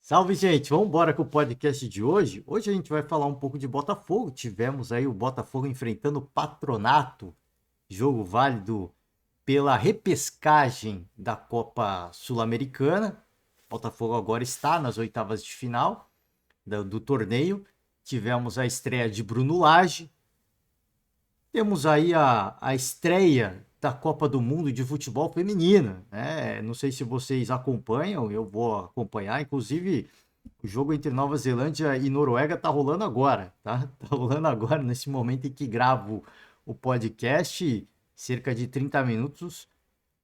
Salve, gente! Vamos embora com o podcast de hoje. Hoje a gente vai falar um pouco de Botafogo. Tivemos aí o Botafogo enfrentando o Patronato, jogo válido pela repescagem da Copa Sul-Americana. Botafogo agora está nas oitavas de final do torneio. Tivemos a estreia de Bruno Lage. Temos aí a estreia da Copa do Mundo de Futebol Feminina, né? Não sei se vocês acompanham, eu vou acompanhar. Inclusive, o jogo entre Nova Zelândia e Noruega tá rolando agora, tá? Tá rolando agora, nesse momento em que gravo o podcast, cerca de 30 minutos.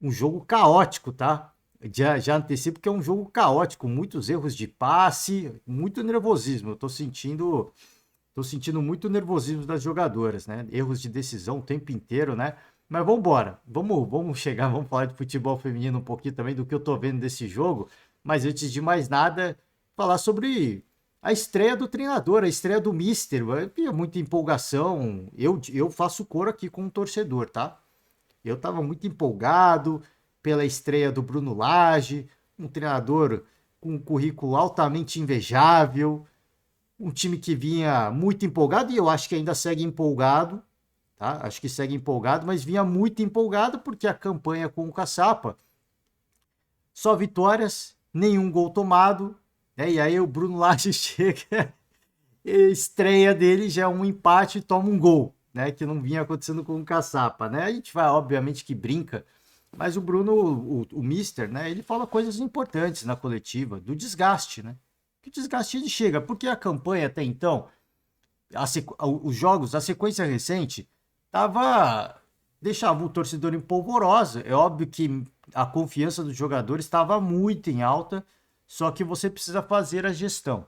Um jogo caótico, tá? Já antecipo que é um jogo caótico, muitos erros de passe, muito nervosismo. Eu tô sentindo muito nervosismo das jogadoras, né? Erros de decisão o tempo inteiro, né? Mas vamos embora. Vamos chegar, vamos falar de futebol feminino um pouquinho também do que eu tô vendo desse jogo. Mas antes de mais nada, falar sobre a estreia do treinador, a estreia do Mister. Havia muita empolgação. Eu faço coro aqui com um torcedor, tá? Eu tava muito empolgado pela estreia do Bruno Lage, um treinador com um currículo altamente invejável, um time que vinha muito empolgado, e eu acho que ainda segue empolgado, tá? Acho que segue empolgado, mas vinha muito empolgado porque a campanha com o Caçapa, só vitórias, nenhum gol tomado, né? E aí o Bruno Lage chega, estreia dele já é um empate e toma um gol, né? Que não vinha acontecendo com o Caçapa, né? A gente vai, obviamente, que brinca, mas o Bruno, o Mister, né? Ele fala coisas importantes na coletiva, do desgaste, né? Que o desgaste ele chega, porque a campanha até então, os jogos, a sequência recente, tava deixava o torcedor em polvorosa. É óbvio que a confiança dos jogadores estava muito em alta, só que você precisa fazer a gestão.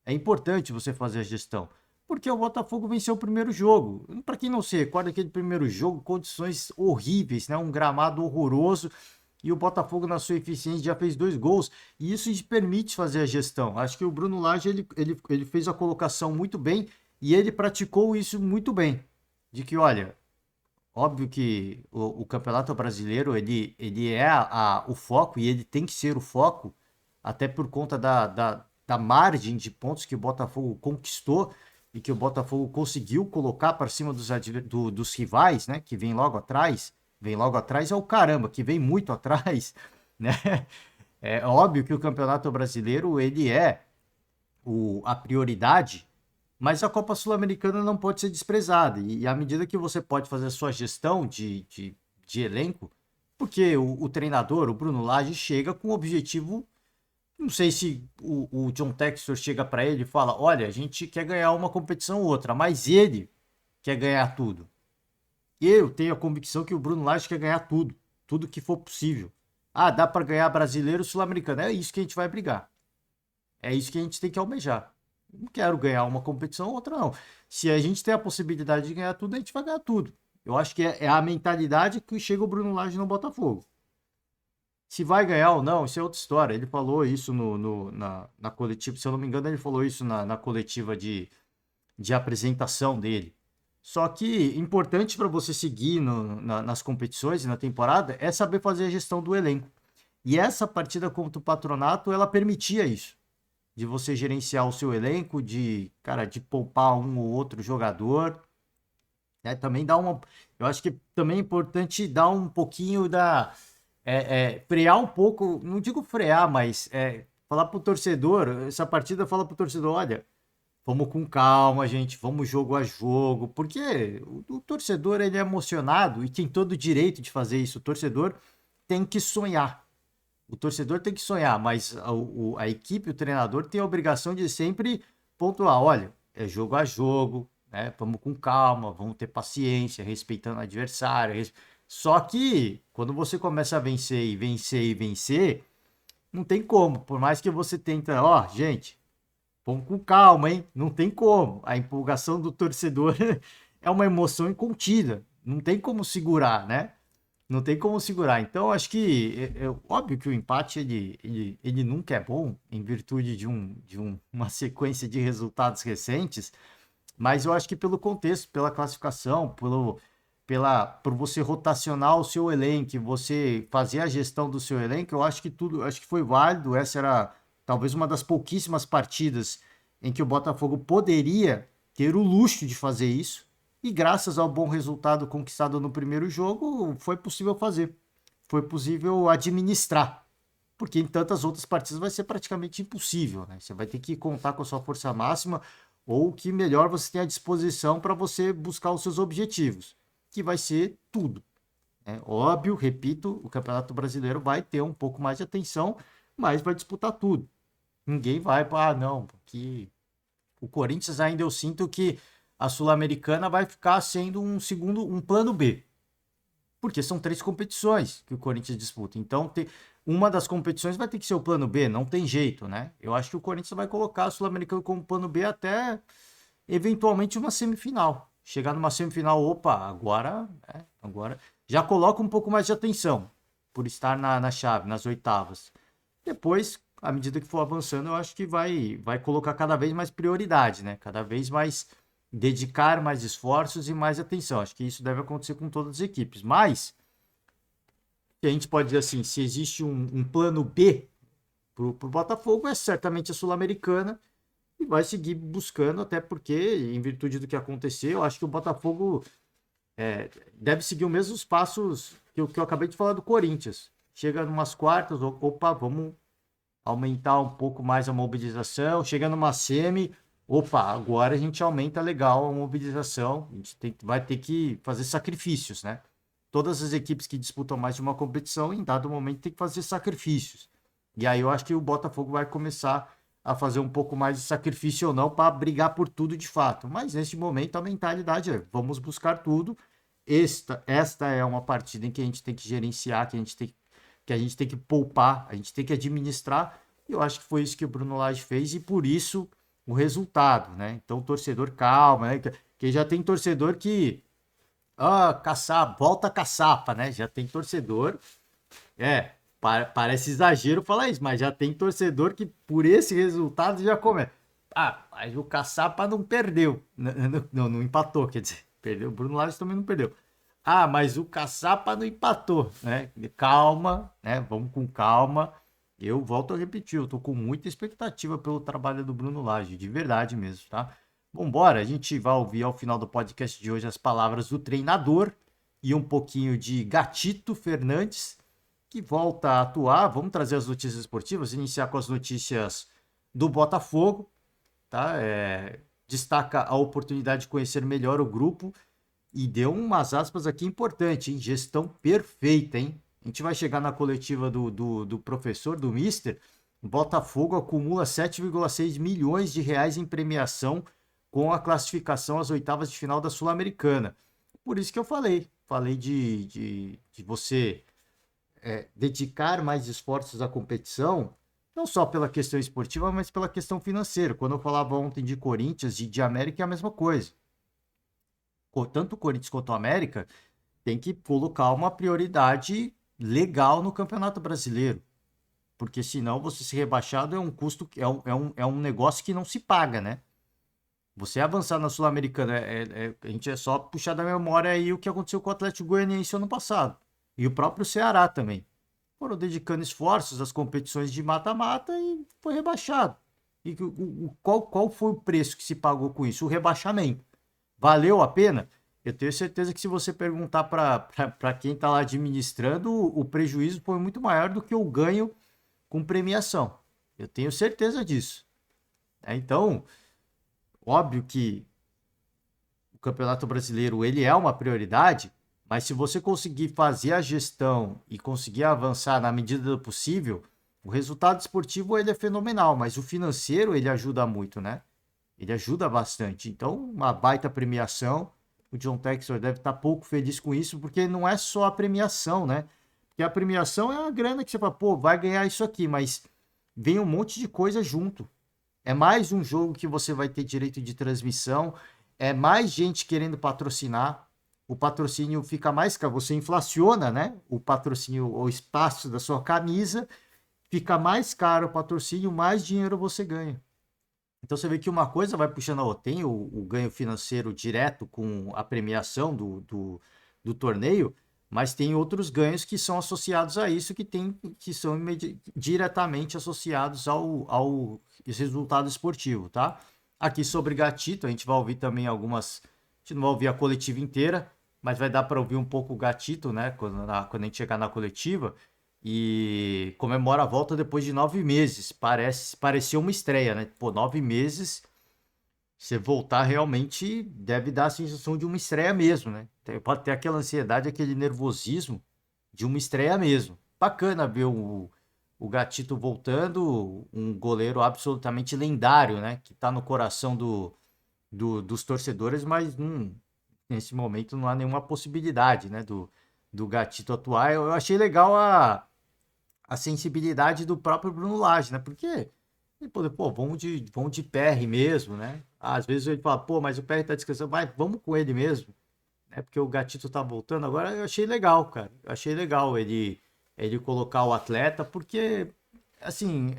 É importante você fazer a gestão, porque o Botafogo venceu o primeiro jogo. Para quem não se recorda, aquele primeiro jogo, condições horríveis, né? Um gramado horroroso. E o Botafogo, na sua eficiência, já fez 2 gols. E isso te permite fazer a gestão. Acho que o Bruno Lage ele fez a colocação muito bem e ele praticou isso muito bem. De que, olha, óbvio que o Campeonato Brasileiro ele é o foco e ele tem que ser o foco, até por conta da margem de pontos que o Botafogo conquistou e que o Botafogo conseguiu colocar para cima dos rivais, né? Que vem logo atrás. Vem logo atrás é o caramba, que vem muito atrás, né? É óbvio que o Campeonato Brasileiro ele é a prioridade, mas a Copa Sul-Americana não pode ser desprezada. E à medida que você pode fazer a sua gestão de elenco, porque o treinador, o Bruno Lage, chega com o objetivo. Não sei se o John Textor chega para ele e fala: olha, a gente quer ganhar uma competição ou outra, mas ele quer ganhar tudo. Eu tenho a convicção que o Bruno Lage quer ganhar tudo, tudo que for possível. Ah, dá para ganhar brasileiro, sul-americano. É isso que a gente vai brigar. É isso que a gente tem que almejar. Não quero ganhar uma competição ou outra, não. Se a gente tem a possibilidade de ganhar tudo, a gente vai ganhar tudo. Eu acho que é a mentalidade que chega o Bruno Lage no Botafogo. Se vai ganhar ou não, isso é outra história. Ele falou isso na coletiva, se eu não me engano, ele falou isso na coletiva de apresentação dele. Só que importante para você seguir nas competições e na temporada é saber fazer a gestão do elenco. E essa partida contra o Patronato, ela permitia isso, de você gerenciar o seu elenco, de poupar um ou outro jogador, né? Também dá uma, eu acho que também é importante dar um pouquinho frear um pouco, não digo frear, mas falar pro torcedor, essa partida fala pro torcedor, olha, vamos com calma, gente, vamos jogo a jogo, porque o torcedor ele é emocionado e tem todo o direito de fazer isso. O torcedor tem que sonhar. O torcedor tem que sonhar, mas a equipe, o treinador tem a obrigação de sempre pontuar, olha, é jogo a jogo, né? Vamos com calma, vamos ter paciência, respeitando o adversário. Só que quando você começa a vencer e vencer e vencer, não tem como. Por mais que você tenta, ó, gente, vamos com calma, hein? Não tem como. A empolgação do torcedor é uma emoção incontida. Não tem como segurar, né? Não tem como segurar. Então, acho que óbvio que o empate ele nunca é bom em virtude uma sequência de resultados recentes, mas eu acho que pelo contexto, pela classificação, por você rotacionar o seu elenco, você fazer a gestão do seu elenco, eu acho que tudo, acho que foi válido. Essa era talvez uma das pouquíssimas partidas em que o Botafogo poderia ter o luxo de fazer isso, e graças ao bom resultado conquistado no primeiro jogo, foi possível fazer, foi possível administrar, porque em tantas outras partidas vai ser praticamente impossível, né? Você vai ter que contar com a sua força máxima ou o que melhor você tem à disposição para você buscar os seus objetivos, que vai ser tudo. É óbvio, repito, o Campeonato Brasileiro vai ter um pouco mais de atenção, mas vai disputar tudo. Ninguém vai para, não, que o Corinthians ainda eu sinto que a Sul-Americana vai ficar sendo um plano B, porque são 3 competições que o Corinthians disputa. Então, uma das competições vai ter que ser o plano B, não tem jeito, né? Eu acho que o Corinthians vai colocar a Sul-Americana como plano B até eventualmente uma semifinal. Chegar numa semifinal, opa, agora já coloca um pouco mais de atenção por estar na chave, nas oitavas. Depois, à medida que for avançando, eu acho que vai colocar cada vez mais prioridade, né? Cada vez mais dedicar mais esforços e mais atenção. Acho que isso deve acontecer com todas as equipes. Mas, a gente pode dizer assim, se existe um plano B para o Botafogo, é certamente a Sul-Americana, e vai seguir buscando, até porque, em virtude do que aconteceu, eu acho que o Botafogo deve seguir os mesmos passos que eu acabei de falar do Corinthians. Chega numas quartas, opa, vamos aumentar um pouco mais a mobilização. Chega numa semi, opa, agora a gente aumenta legal a mobilização. A gente vai ter que fazer sacrifícios, né? Todas as equipes que disputam mais de uma competição, em dado momento, tem que fazer sacrifícios. E aí eu acho que o Botafogo vai começar a fazer um pouco mais de sacrifício ou não para brigar por tudo de fato. Mas neste momento a mentalidade é: vamos buscar tudo. Esta é uma partida em que a gente tem que gerenciar, que a gente tem que poupar, a gente tem que administrar. E eu acho que foi isso que o Bruno Lage fez, e por isso o resultado, né? Então o torcedor calma, né? Que já tem torcedor que volta a caçapa, né? Já tem torcedor, parece exagero falar isso, mas já tem torcedor que por esse resultado já começa. Mas o caçapa não perdeu, não empatou, quer dizer, perdeu. O Bruno Lage também não perdeu. Mas o caçapa não empatou, né? Calma, né? Vamos com calma. Eu volto a repetir, eu tô com muita expectativa pelo trabalho do Bruno Lage, de verdade mesmo, tá? Vambora, a gente vai ouvir ao final do podcast de hoje as palavras do treinador e um pouquinho de Gatito Fernandes, que volta a atuar. Vamos trazer as notícias esportivas, iniciar com as notícias do Botafogo, tá? Destaca a oportunidade de conhecer melhor o grupo e deu umas aspas aqui importantes, hein? Gestão perfeita, hein? A gente vai chegar na coletiva do professor, do Mister. O Botafogo acumula 7,6 milhões de reais em premiação com a classificação às oitavas de final da Sul-Americana. Por isso que eu falei de você dedicar mais esforços à competição, não só pela questão esportiva, mas pela questão financeira. Quando eu falava ontem de Corinthians e de América, é a mesma coisa. Tanto o Corinthians quanto o América tem que colocar uma prioridade legal no Campeonato Brasileiro, porque senão você ser rebaixado é um custo, é um negócio que não se paga, né? Você avançar na Sul-Americana, a gente é só puxar da memória aí o que aconteceu com o Atlético Goianiense ano passado, e o próprio Ceará também. Foram dedicando esforços às competições de mata-mata e foi rebaixado. E qual foi o preço que se pagou com isso? O rebaixamento. Valeu a pena? Eu tenho certeza que se você perguntar para quem está lá administrando, o prejuízo foi muito maior do que o ganho com premiação. Eu tenho certeza disso. Então, óbvio que o Campeonato Brasileiro ele é uma prioridade, mas se você conseguir fazer a gestão e conseguir avançar na medida do possível, o resultado esportivo ele é fenomenal, mas o financeiro ele ajuda muito, né? Ele ajuda bastante. Então, uma baita premiação. O John Textor deve estar pouco feliz com isso, porque não é só a premiação, né? Porque a premiação é a grana que você fala, pô, vai ganhar isso aqui, mas vem um monte de coisa junto. É mais um jogo que você vai ter direito de transmissão, é mais gente querendo patrocinar, o patrocínio fica mais caro, você inflaciona, né? O patrocínio, o espaço da sua camisa, fica mais caro o patrocínio, mais dinheiro você ganha. Então você vê que uma coisa vai puxando a outra. Tem o ganho financeiro direto com a premiação do torneio, mas tem outros ganhos que são associados a isso, que são diretamente associados ao resultado esportivo, tá? Aqui sobre Gatito, a gente vai ouvir também algumas. A gente não vai ouvir a coletiva inteira, mas vai dar para ouvir um pouco o Gatito, né? Quando a gente chegar na coletiva. E comemora a volta depois de 9 meses. Pareceu uma estreia, né? Pô, 9 meses. Você voltar realmente deve dar a sensação de uma estreia mesmo, né? Pode ter aquela ansiedade, aquele nervosismo de uma estreia mesmo. Bacana ver o Gatito voltando, um goleiro absolutamente lendário, né? Que tá no coração dos torcedores, mas nesse momento não há nenhuma possibilidade, né? Do Gatito atuar. Eu achei legal a sensibilidade do próprio Bruno Lage, né? Porque pô, vamos de PR mesmo, né? Às vezes ele fala, pô, mas o PR tá descansando, mas vamos com ele mesmo, né? Porque o Gatito tá voltando. Agora eu achei legal, cara. Eu achei legal ele colocar o atleta, porque, assim,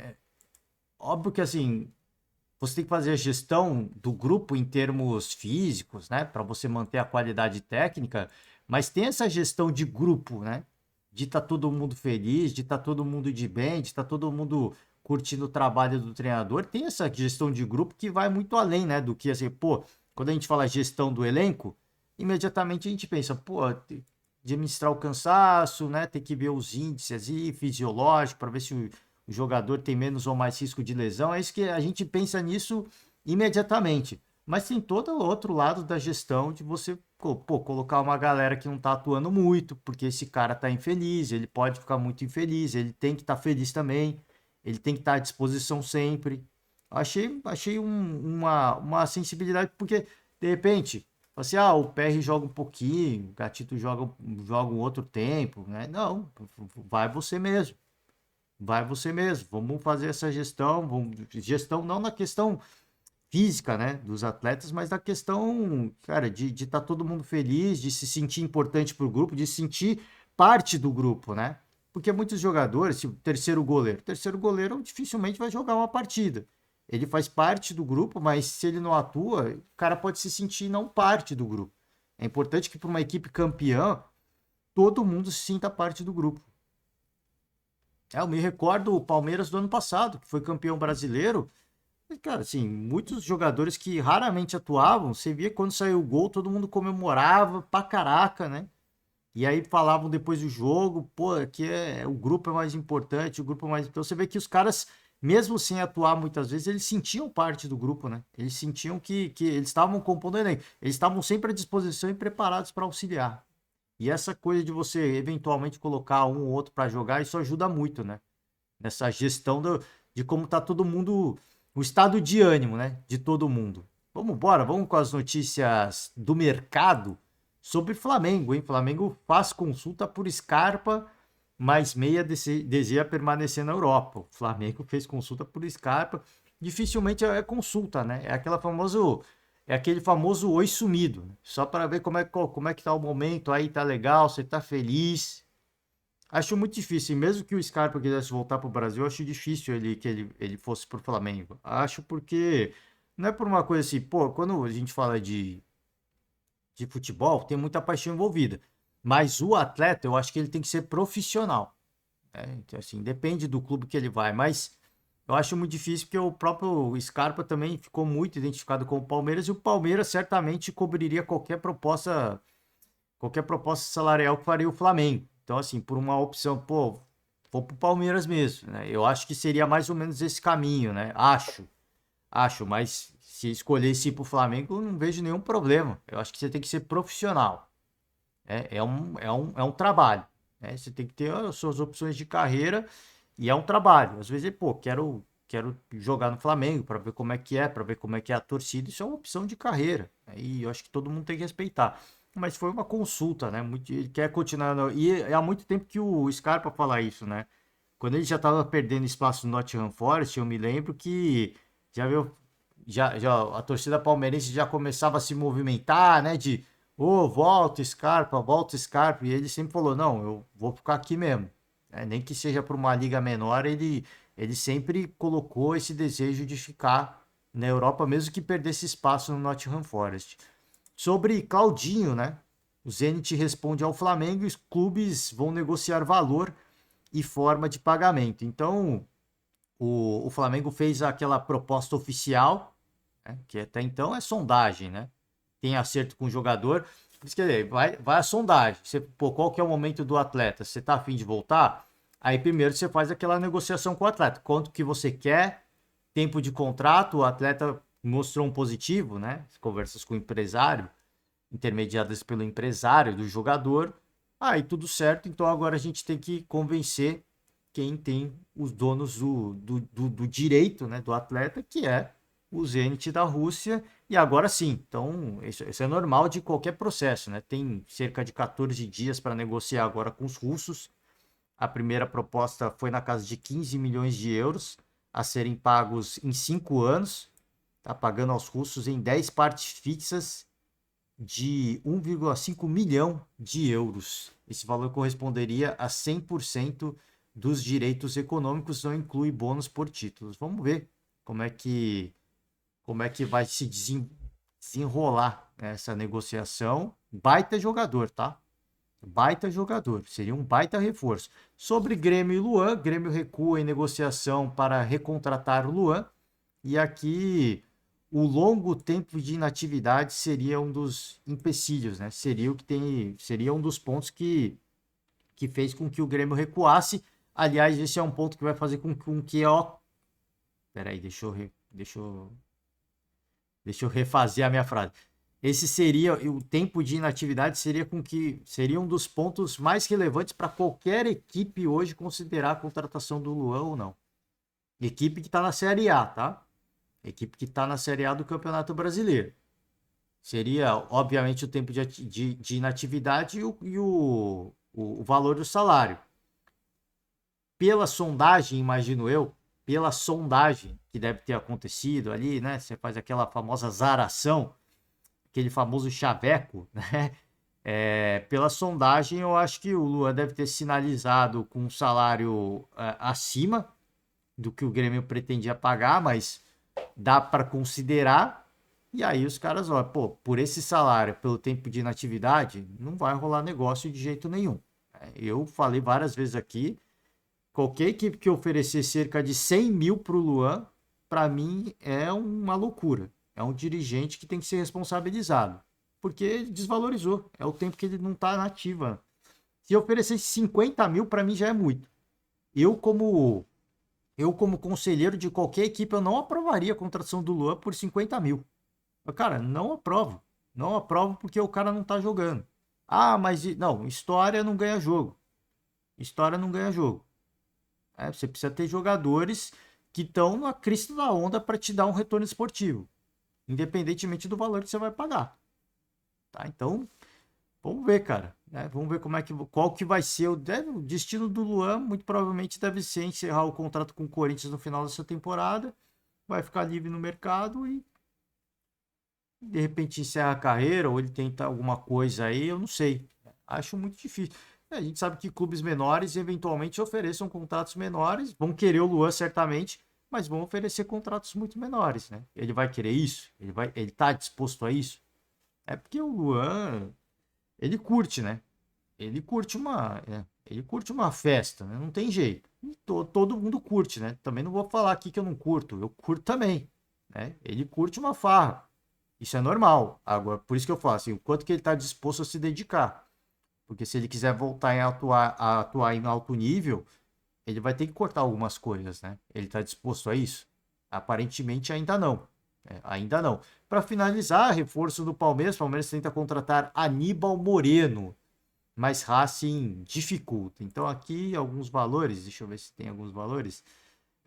óbvio que, assim, você tem que fazer a gestão do grupo em termos físicos, né? Para você manter a qualidade técnica, mas tem essa gestão de grupo, né? De estar todo mundo feliz, de estar todo mundo de bem, de estar todo mundo curtindo o trabalho do treinador. Tem essa gestão de grupo que vai muito além, né? Do que assim, pô, quando a gente fala gestão do elenco, imediatamente a gente pensa, pô, administrar o cansaço, né? Tem que ver os índices aí, fisiológicos, para ver se o jogador tem menos ou mais risco de lesão. É isso que a gente pensa nisso imediatamente. Mas tem todo o outro lado da gestão de você, pô, colocar uma galera que não tá atuando muito, porque esse cara tá infeliz, ele pode ficar muito infeliz, ele tem que estar feliz também, ele tem que estar à disposição sempre. Achei uma sensibilidade, porque de repente, assim, o PR joga um pouquinho, o Gatito joga um outro tempo, né? Não, vai você mesmo. Vai você mesmo. Vamos fazer essa gestão. Gestão não na questão física, né, dos atletas, mas na questão, cara, de estar todo mundo feliz, de se sentir importante para o grupo, de se sentir parte do grupo, né? Porque muitos jogadores, se o terceiro goleiro dificilmente vai jogar uma partida. Ele faz parte do grupo, mas se ele não atua, o cara pode se sentir não parte do grupo. É importante que para uma equipe campeã, todo mundo se sinta parte do grupo. Eu me recordo o Palmeiras do ano passado, que foi campeão brasileiro. E, cara, assim, muitos jogadores que raramente atuavam, você via quando saiu o gol, todo mundo comemorava pra caraca, né? E aí falavam depois do jogo, pô, o grupo é mais importante, o grupo é mais. Então você vê que os caras, mesmo sem atuar muitas vezes, eles sentiam parte do grupo, né? Eles sentiam que eles estavam compondo o elenco, eles estavam sempre à disposição e preparados para auxiliar. E essa coisa de você eventualmente colocar um ou outro para jogar, isso ajuda muito, né? Nessa gestão de como tá todo mundo, o estado de ânimo, né? De todo mundo. Vamos embora, vamos com as notícias do mercado sobre Flamengo, hein? Flamengo faz consulta por Scarpa, mas Meia deseja permanecer na Europa. O Flamengo fez consulta por Scarpa, dificilmente é consulta, né? É aquele famoso oi sumido, só para ver como é que tá o momento aí, tá legal, você tá feliz. Acho muito difícil, e mesmo que o Scarpa quisesse voltar para o Brasil, eu acho difícil que ele fosse para o Flamengo. Acho porque não é por uma coisa assim, pô, quando a gente fala de futebol, tem muita paixão envolvida. Mas o atleta, eu acho que ele tem que ser profissional, né? Então, assim, depende do clube que ele vai, mas eu acho muito difícil porque o próprio Scarpa também ficou muito identificado com o Palmeiras e o Palmeiras certamente cobriria qualquer proposta salarial que faria o Flamengo. Então, assim, por uma opção, pô, vou pro Palmeiras mesmo, né? Eu acho que seria mais ou menos esse caminho, né? Acho, mas se escolhesse ir pro Flamengo, eu não vejo nenhum problema. Eu acho que você tem que ser profissional. É um trabalho, né? Você tem que ter as suas opções de carreira e é um trabalho. Às vezes, pô, quero jogar no Flamengo para ver como é que é, para ver como é que é a torcida. Isso é uma opção de carreira, né? E eu acho que todo mundo tem que respeitar. Mas foi uma consulta, né? Ele quer continuar. E há muito tempo que o Scarpa fala isso, né? Quando ele já estava perdendo espaço no Nottingham Forest, eu me lembro que já viu, já a torcida palmeirense já começava a se movimentar, né? De volta Scarpa. E ele sempre falou: não, eu vou ficar aqui mesmo, né? Nem que seja para uma liga menor, ele sempre colocou esse desejo de ficar na Europa, mesmo que perdesse espaço no Nottingham Forest. Sobre Claudinho, né? O Zenit responde ao Flamengo e os clubes vão negociar valor e forma de pagamento. Então, o Flamengo fez aquela proposta oficial, né, que até então é sondagem, né? Tem acerto com o jogador. Quer dizer, vai a sondagem. Você, pô, qual que é o momento do atleta? Você tá afim de voltar? Aí primeiro você faz aquela negociação com o atleta. Quanto que você quer? Tempo de contrato? O atleta mostrou um positivo, né? Conversas com o empresário, intermediadas pelo empresário do jogador. Aí tudo certo. Então agora a gente tem que convencer quem tem os donos do direito, né, do atleta, que é o Zenit da Rússia. E agora sim, então isso é normal de qualquer processo, né? Tem cerca de 14 dias para negociar agora com os russos. A primeira proposta foi na casa de 15 milhões de euros a serem pagos em 5 anos, tá pagando aos russos em 10 partes fixas de 1,5 milhão de euros. Esse valor corresponderia a 100% dos direitos econômicos, não inclui bônus por títulos. Vamos ver como é que vai se desenrolar essa negociação. Baita jogador, tá? Baita jogador, seria um baita reforço. Sobre Grêmio e Luan, Grêmio recua em negociação para recontratar o Luan. E aqui o longo tempo de inatividade seria um dos empecilhos, né? Seria um dos pontos que fez com que o Grêmio recuasse. Aliás, esse é um ponto que vai fazer com que, ó. Peraí, deixa eu refazer a minha frase. Esse seria o tempo de inatividade seria um dos pontos mais relevantes para qualquer equipe hoje considerar a contratação do Luan ou não. Equipe que está na Série A, tá? Equipe que está na Série A do Campeonato Brasileiro. Seria, obviamente, o tempo de inatividade e o valor do salário. Pela sondagem, imagino eu, pela sondagem que deve ter acontecido ali, né? Você faz aquela famosa zaração, aquele famoso chaveco, né? Pela sondagem, eu acho que o Luan deve ter sinalizado com um salário acima do que o Grêmio pretendia pagar, mas dá para considerar. E aí os caras, ó, pô, por esse salário, pelo tempo de inatividade, não vai rolar negócio de jeito nenhum. Eu falei várias vezes aqui, qualquer equipe que oferecer cerca de 100 mil para o Luan, para mim é uma loucura. É um dirigente que tem que ser responsabilizado. Porque ele desvalorizou. É o tempo que ele não está na ativa. Se oferecer 50 mil, para mim já é muito. Eu como, eu, como conselheiro de qualquer equipe, eu não aprovaria a contratação do Luan por 50 mil. Cara, não aprovo. Não aprovo porque o cara não tá jogando. Ah, mas não, história não ganha jogo. História não ganha jogo. Você precisa ter jogadores que estão na crista da onda para te dar um retorno esportivo, independentemente do valor que você vai pagar. Tá? Então, vamos ver, cara. Vamos ver qual que vai ser o destino do Luan. Muito provavelmente deve ser encerrar o contrato com o Corinthians no final dessa temporada. Vai ficar livre no mercado e de repente encerra a carreira ou ele tenta alguma coisa aí, eu não sei. Acho muito difícil. A gente sabe que clubes menores eventualmente ofereçam contratos menores, vão querer o Luan certamente, mas vão oferecer contratos muito menores, né? Ele vai querer isso? Ele tá disposto a isso? É porque o Luan, ele curte, né? Ele curte uma festa, né? Não tem jeito. Todo mundo curte, né? Também não vou falar aqui que eu não curto, eu curto também, né? Ele curte uma farra. Isso é normal. Agora, por isso que eu falo assim, o quanto que ele está disposto a se dedicar. Porque se ele quiser voltar a atuar em alto nível, ele vai ter que cortar algumas coisas, né? Ele está disposto a isso? Aparentemente ainda não. Ainda não. Para finalizar, reforço do Palmeiras. O Palmeiras tenta contratar Aníbal Moreno, mas Racing dificulta. Então aqui alguns valores, deixa eu ver se tem alguns valores.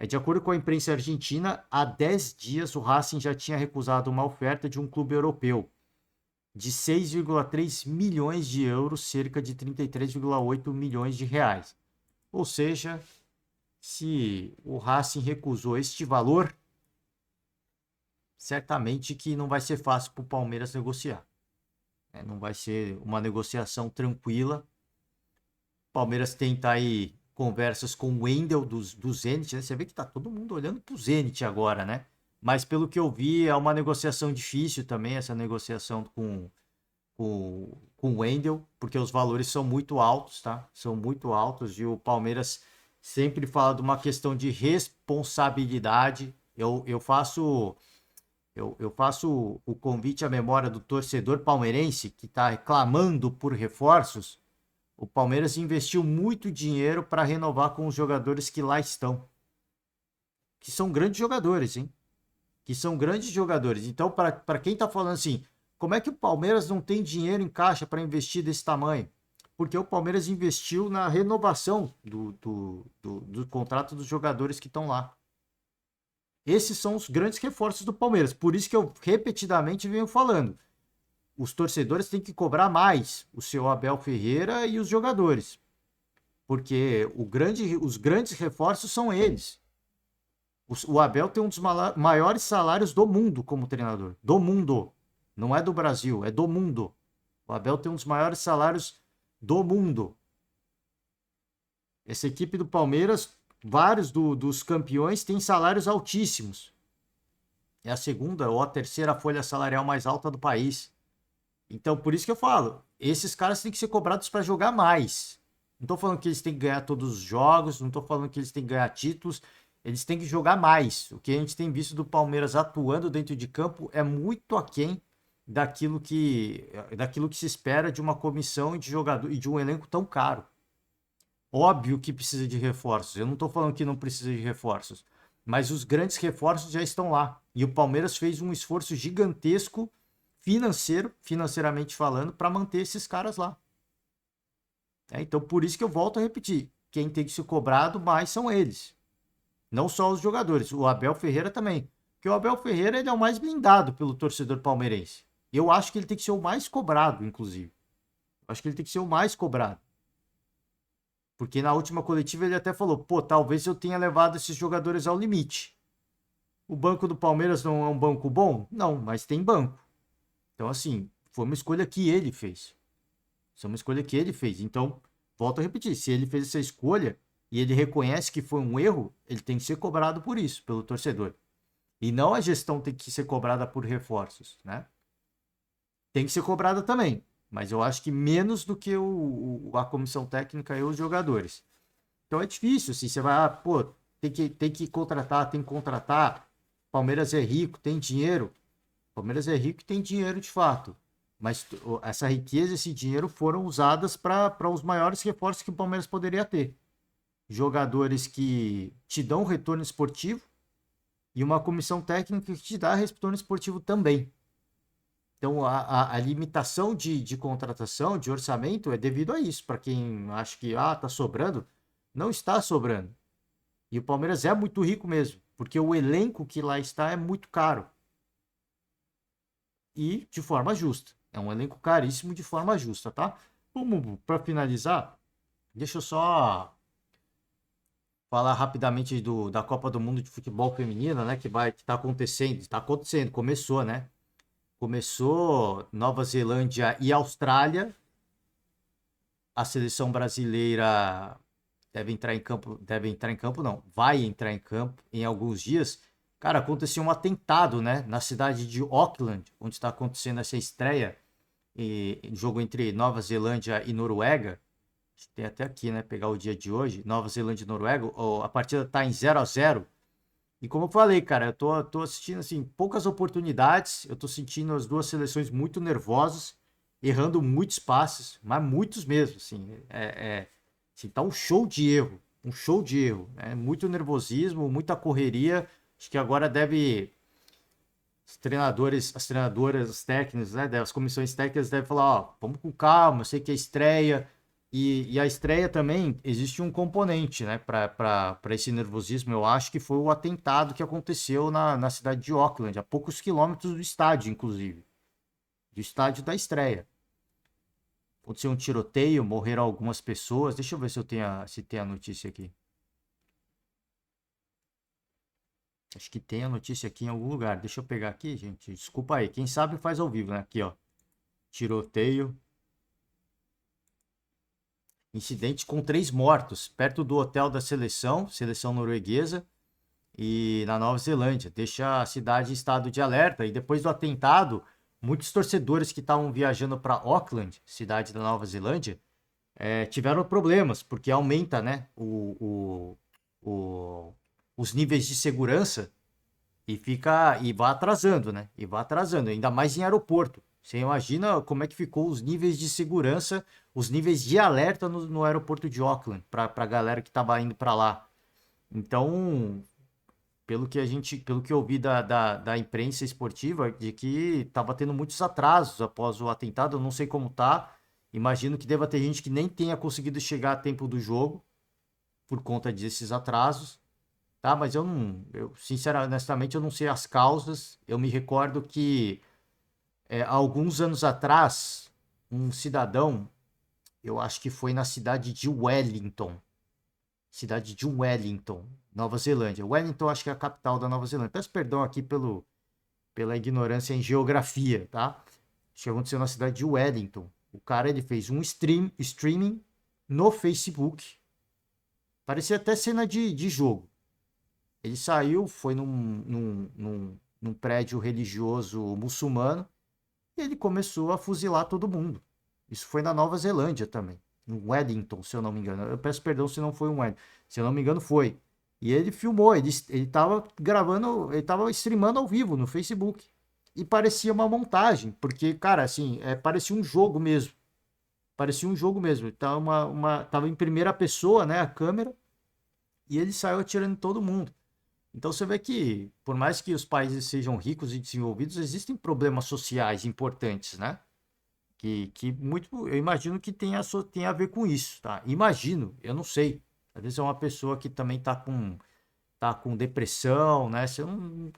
De acordo com a imprensa argentina, há 10 dias o Racing já tinha recusado uma oferta de um clube europeu de 6,3 milhões de euros, cerca de 33,8 milhões de reais. Ou seja, se o Racing recusou este valor, certamente que não vai ser fácil para o Palmeiras negociar. Não vai ser uma negociação tranquila. O Palmeiras tenta aí conversas com o Wendel do Zenit, né? Você vê que tá todo mundo olhando pro Zenit agora, né? Mas pelo que eu vi, é uma negociação difícil também, essa negociação com com o Wendel, porque os valores são muito altos, tá? São muito altos e o Palmeiras sempre fala de uma questão de responsabilidade. Eu faço o convite à memória do torcedor palmeirense que está reclamando por reforços. O Palmeiras investiu muito dinheiro para renovar com os jogadores que lá estão, que são grandes jogadores, hein? Que são grandes jogadores. Então, para quem está falando assim, como é que o Palmeiras não tem dinheiro em caixa para investir desse tamanho? Porque o Palmeiras investiu na renovação do contrato dos jogadores que estão lá. Esses são os grandes reforços do Palmeiras. Por isso que eu repetidamente venho falando. Os torcedores têm que cobrar mais o seu Abel Ferreira e os jogadores. Porque os grandes reforços são eles. O Abel tem um dos maiores salários do mundo como treinador. Do mundo. Não é do Brasil, é do mundo. O Abel tem um dos maiores salários do mundo. Essa equipe do Palmeiras, vários dos campeões têm salários altíssimos. É a segunda ou a terceira folha salarial mais alta do país. Então, por isso que eu falo, esses caras têm que ser cobrados para jogar mais. Não estou falando que eles têm que ganhar todos os jogos, não estou falando que eles têm que ganhar títulos, eles têm que jogar mais. O que a gente tem visto do Palmeiras atuando dentro de campo é muito aquém daquilo que se espera de uma comissão e de jogador e de um elenco tão caro. Óbvio que precisa de reforços. Eu não estou falando que não precisa de reforços, mas os grandes reforços já estão lá. E o Palmeiras fez um esforço gigantesco financeiramente falando, para manter esses caras lá. Então, por isso que eu volto a repetir: quem tem que ser cobrado mais são eles. Não só os jogadores, o Abel Ferreira também. Porque o Abel Ferreira ele é o mais blindado pelo torcedor palmeirense. Eu acho que ele tem que ser o mais cobrado, inclusive. Eu acho que ele tem que ser o mais cobrado. Porque na última coletiva ele até falou: pô, talvez eu tenha levado esses jogadores ao limite. O banco do Palmeiras não é um banco bom? Não, mas tem banco. Então, assim, foi uma escolha que ele fez. Isso é uma escolha que ele fez. Então, volto a repetir: se ele fez essa escolha e ele reconhece que foi um erro, ele tem que ser cobrado por isso, pelo torcedor. E não a gestão tem que ser cobrada por reforços, né? Tem que ser cobrada também, mas eu acho que menos do que a comissão técnica e os jogadores. Então é difícil, assim, você vai, pô, tem que contratar, tem que contratar. Palmeiras é rico, tem dinheiro. Palmeiras é rico e tem dinheiro de fato. Mas essa riqueza, esse dinheiro foram usadas para os maiores reforços que o Palmeiras poderia ter. Jogadores que te dão retorno esportivo e uma comissão técnica que te dá retorno esportivo também. Então, a limitação de contratação, de orçamento, é devido a isso. Para quem acha que tá sobrando, não está sobrando. E o Palmeiras é muito rico mesmo, porque o elenco que lá está é muito caro. E de forma justa. É um elenco caríssimo de forma justa, tá? Vamos, para finalizar, deixa eu só falar rapidamente da Copa do Mundo de Futebol Feminina, né? Que tá acontecendo. Está acontecendo, começou, né? Começou Nova Zelândia e Austrália. A seleção brasileira deve entrar em campo não, vai entrar em campo em alguns dias. Cara, aconteceu um atentado, né, na cidade de Auckland, onde está acontecendo essa estreia, jogo entre Nova Zelândia e Noruega. Tem até aqui, né, pegar o dia de hoje, Nova Zelândia e Noruega, a partida tá em 0-0. E como eu falei, cara, eu tô assistindo, assim, poucas oportunidades, eu tô sentindo as duas seleções muito nervosas, errando muitos passes, mas muitos mesmo, assim, assim, tá um show de erro, né? Muito nervosismo, muita correria. Acho que agora os treinadores, as treinadoras, os técnicos, né, as comissões técnicas devem falar: ó, vamos com calma, eu sei que é estreia. E a estreia também, existe um componente, né, para esse nervosismo. Eu acho que foi o atentado que aconteceu na cidade de Auckland, a poucos quilômetros do estádio, inclusive, do estádio da estreia. Aconteceu um tiroteio, morreram algumas pessoas. Deixa eu ver se tem a notícia aqui. Acho que tem a notícia aqui em algum lugar. Deixa eu pegar aqui, gente. Desculpa aí. Quem sabe faz ao vivo, né? Aqui, ó. Tiroteio. Incidente com 3 mortos, perto do hotel da seleção norueguesa, e na Nova Zelândia. Deixa a cidade em estado de alerta. E depois do atentado, muitos torcedores que estavam viajando para Auckland, cidade da Nova Zelândia, tiveram problemas, porque aumenta, né, o- os níveis de segurança e vai atrasando, né? E vai atrasando, ainda mais em aeroporto. Você imagina como é que ficou os níveis de segurança, os níveis de alerta no aeroporto de Auckland, para a galera que estava indo para lá. Então, pelo que eu vi da imprensa esportiva, de que estava tendo muitos atrasos após o atentado, eu não sei como tá. Imagino que deva ter gente que nem tenha conseguido chegar a tempo do jogo por conta desses atrasos, tá? Mas eu não, eu sinceramente, honestamente, eu não sei as causas. Eu me recordo que há alguns anos atrás, um cidadão, eu acho que foi na cidade de Wellington, Nova Zelândia. Wellington acho que é a capital da Nova Zelândia. Peço perdão aqui pela ignorância em geografia, tá? Acho que aconteceu na cidade de Wellington. O cara ele fez um streaming no Facebook. Parecia até cena de jogo. Ele saiu, foi num prédio religioso muçulmano e ele começou a fuzilar todo mundo. Isso foi na Nova Zelândia também, em Wellington, se eu não me engano. Eu peço perdão se não foi um Wellington. Se eu não me engano, foi. E ele filmou, ele tava gravando, ele tava streamando ao vivo no Facebook. E parecia uma montagem, porque, cara, assim, parecia um jogo mesmo. Parecia um jogo mesmo. Tava, tava em primeira pessoa, né, a câmera, e ele saiu atirando em todo mundo. Então você vê que, por mais que os países sejam ricos e desenvolvidos, existem problemas sociais importantes, né? Que muito, eu imagino que tem a ver com isso, tá? Imagino, eu não sei. Às vezes é uma pessoa que também tá com depressão, né? Se eu não,